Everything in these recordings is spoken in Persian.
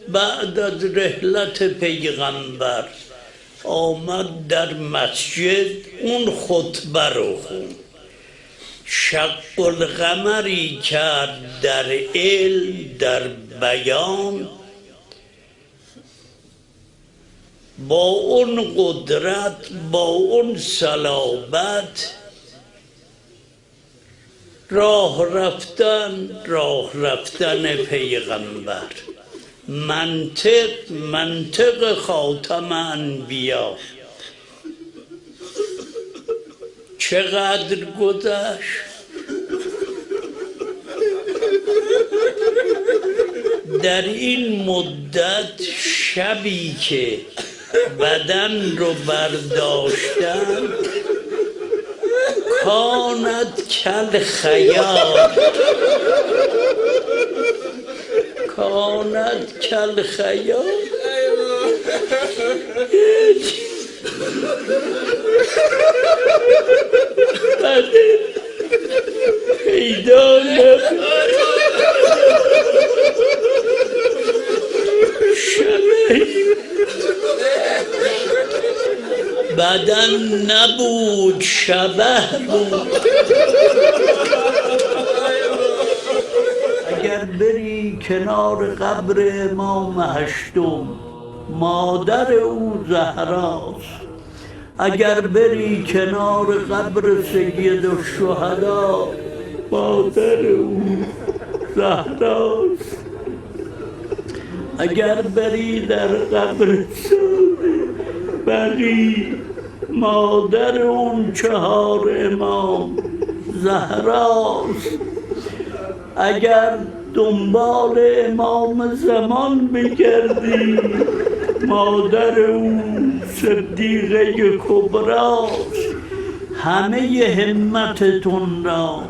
بعد از رحلت پیغمبر آمد در مسجد اون خطبه رو خوند. شق القمری کرد در علم، در بیان، با اون قدرت، با اون صلابت راه رفتن پیغمبر، منطق خاتم انبیا. چقدر گذشت؟ در این مدت شبی که بدن رو برداشتن کانت کل خیال، کانت کل خیال. پیدا بدن نبود، شبه بود. اگر بری کنار قبر امام هشتم، مادر او زهراست. اگر بری کنار قبر سید الشهدا، مادر او زهراست. اگر بری در قبر بقی، مادر اون 4 امام زهراست. اگر دنبال امام زمان بگردی، مادر اون صدیقه کبراست. همه همتتون را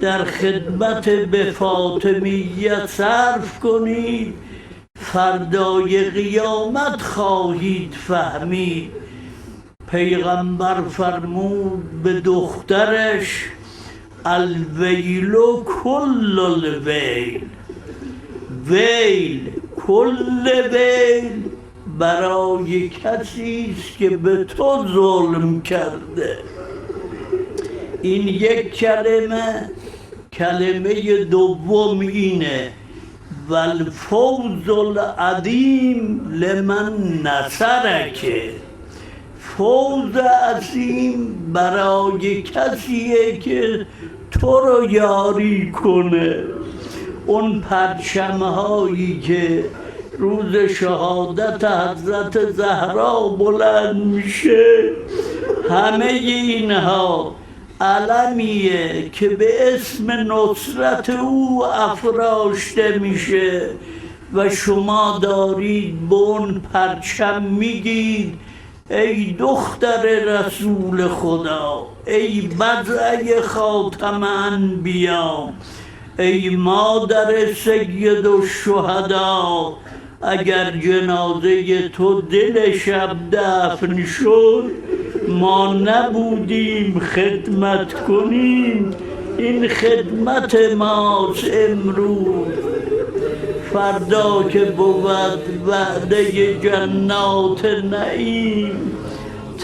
در خدمت به فاطمیت صرف کنید، فردای قیامت خواهید فهمید. پیغمبر فرمود به دخترش الویل کل الویل، ویل کل ویل برای کسی است که به تو ظلم کرده. این یک کلمه دوم اینه والفوز العظیم لمن نصرک. فوز عظیم برای کسیه که تو رو یاری کنه. اون پرچم‌هایی که روز شهادت حضرت زهرا بلند میشه، همه اینها علمیه که به اسم نصرت او افراشته میشه و شما دارید به اون پرچم میگید ای دختر رسول خدا، ای بضعه خاتم انبیا، ای مادر سید الشهدا. اگر جنازه تو دل شب دفن شد، ما نبودیم خدمت کنیم. این خدمت ماست امروز. فردا که بود وعده جنات نعیم،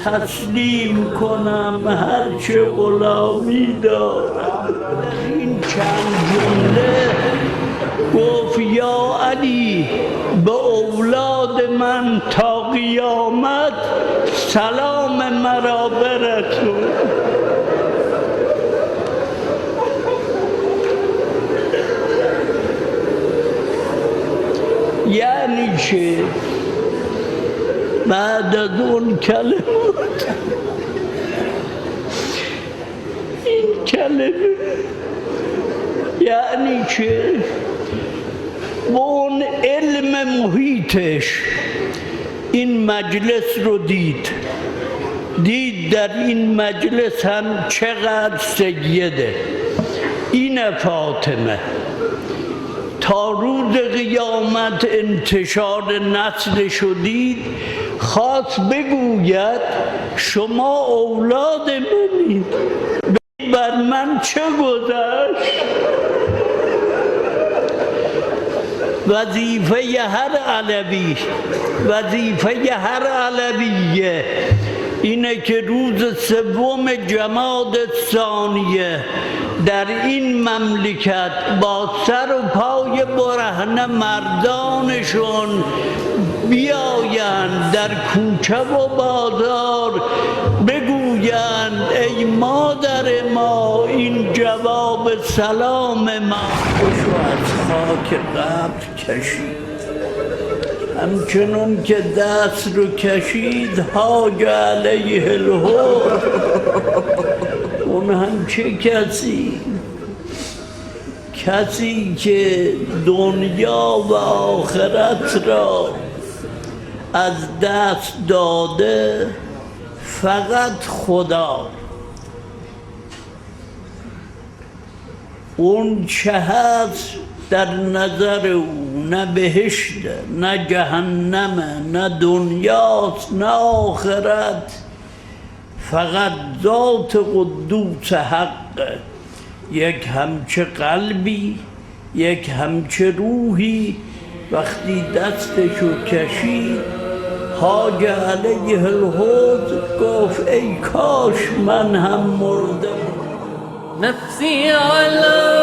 تسلیم کنم هرچه غلامی دارم. این چند جمله گفت یا علی به اولاد من تا قیامت سلام مرا برسون. یعنی چه؟ بعد از اون کلمات، این کلمه یعنی چه؟ با اون علم محیطش این مجلس رو دید در این مجلس هم چقدر سیده. این فاطمه تا روز قیامت انتشار نسل شدید، خواست بگوید شما اولاد منید، بر من چه گذشت؟ وظیفه هر علویه اینه که روز سوم جماد ثانیه در این مملکت با سر و پای برهنه مردانشون بیایند در کوچه و بازار بگویند ای مادر ما این جواب سلام ما. خوشو از خاک قبر کشید، همچنون که دست رو کشید حاج علیه الحور. اون هم چه کسی که دنیا و آخرت را از دست داده، فقط خدا. اون چه هست در نظر او نه بهشته نه جهنمه نه دنیاست نه آخرت، فقط ذات قدوس حقه. یک همچه قلبی یک همچه روحی وقتی دستشو کشید حاج علیه الحوض گفت ای کاش من هم مرده. نفسی علی